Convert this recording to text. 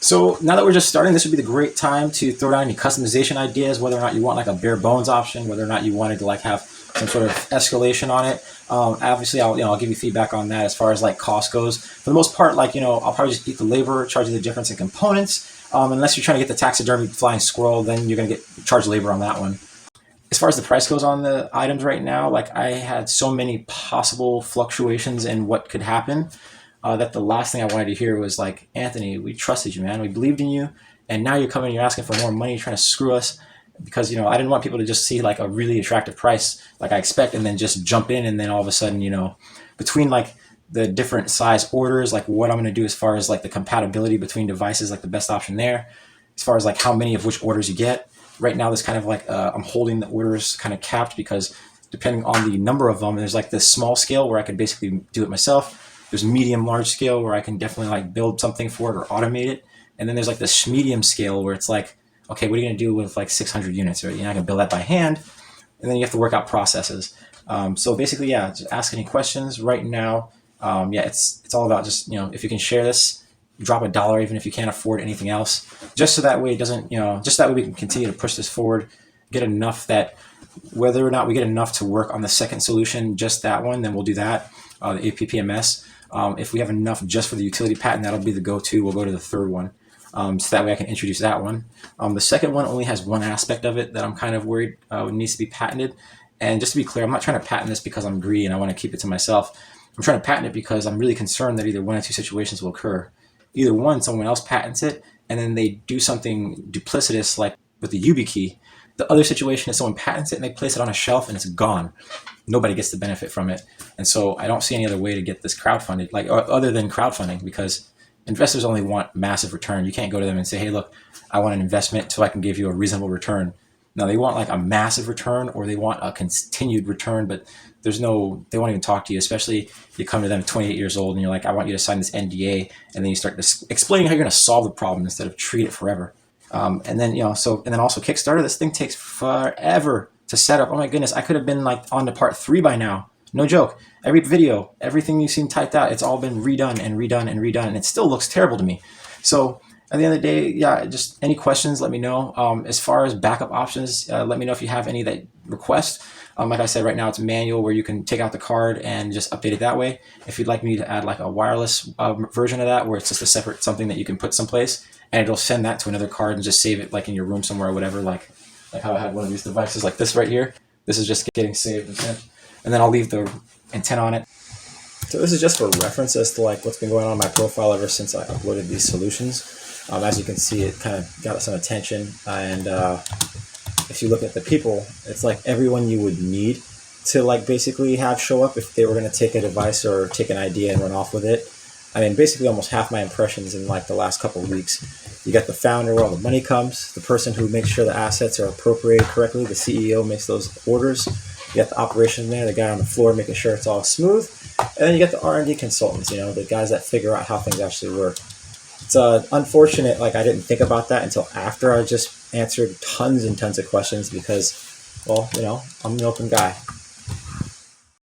So now that we're just starting, this would be the great time to throw down any customization ideas, whether or not you want like a bare bones option, whether or not you wanted to like have some sort of escalation on it. Obviously, I'll give you feedback on that as far as like cost goes. For the most part, like, I'll probably just eat the labor, charge you the difference in components. Unless you're trying to get the taxidermy flying squirrel, then you're going to get charged labor on that one. As far as the price goes on the items right now, like I had so many possible fluctuations in what could happen that the last thing I wanted to hear was like, Anthony, we trusted you, man. We believed in you. And now you're coming, you're asking for more money, you're trying to screw us. Because, I didn't want people to just see like a really attractive price like I expect and then just jump in. And then all of a sudden, between like the different size orders, like what I'm going to do as far as like the compatibility between devices, like the best option there, as far as like how many of which orders you get. Right now, there's kind of like I'm holding the orders kind of capped because depending on the number of them, there's like this small scale where I could basically do it myself. There's medium, large scale where I can definitely like build something for it or automate it. And then there's like this medium scale where it's like, okay, what are you going to do with like 600 units? Right? You're not going to build that by hand. And then you have to work out processes. So basically, yeah, just ask any questions right now. It's all about just, if you can share this, drop $1, even if you can't afford anything else, just so that way it doesn't, just that way we can continue to push this forward, get enough that whether or not we get enough to work on the second solution, just that one, then we'll do that, the APPMS. If we have enough just for the utility patent, that'll be the go-to. We'll go to the third one. So that way I can introduce that one. The second one only has one aspect of it that I'm kind of worried needs to be patented. And just to be clear, I'm not trying to patent this because I'm greedy and I want to keep it to myself. I'm trying to patent it because I'm really concerned that either one or two situations will occur. Either one, someone else patents it, and then they do something duplicitous like with the YubiKey. The other situation is someone patents it and they place it on a shelf and it's gone. Nobody gets the benefit from it. And so I don't see any other way to get this crowdfunded, like other than crowdfunding, because investors only want massive return. You can't go to them and say, hey, look, I want an investment so I can give you a reasonable return. Now they want like a massive return or they want a continued return, but they won't even talk to you, especially you come to them 28 years old and you're like, I want you to sign this NDA. And then you start explaining how you're going to solve the problem instead of treat it forever. And then also Kickstarter, this thing takes forever to set up. Oh my goodness, I could have been like on to part 3 by now. No joke. Every video, everything you've seen typed out, it's all been redone and redone and redone, and it still looks terrible to me. So at the end of the day, yeah, just any questions, let me know. As far as backup options, let me know if you have any that request. Like I said, right now it's manual where you can take out the card and just update it that way. If you'd like me to add like a wireless version of that where it's just a separate something that you can put someplace and it'll send that to another card and just save it like in your room somewhere or whatever, like how I had one of these devices like this right here. This is just getting saved and sent. And then I'll leave the antenna on it. So this is just for reference as to like what's been going on in my profile ever since I uploaded these solutions. As you can see, it kind of got some attention, and if you look at the people, it's like everyone you would need to like basically have show up if they were going to take a device or take an idea and run off with it. I mean, basically almost half my impressions in like the last couple of weeks. You got the founder where all the money comes, the person who makes sure the assets are appropriated correctly, the CEO makes those orders. You got the operation there, the guy on the floor making sure it's all smooth, and then you got the R&D consultants, the guys that figure out how things actually work. It's unfortunate, like I didn't think about that until after I just answered tons and tons of questions because, well, I'm an open guy.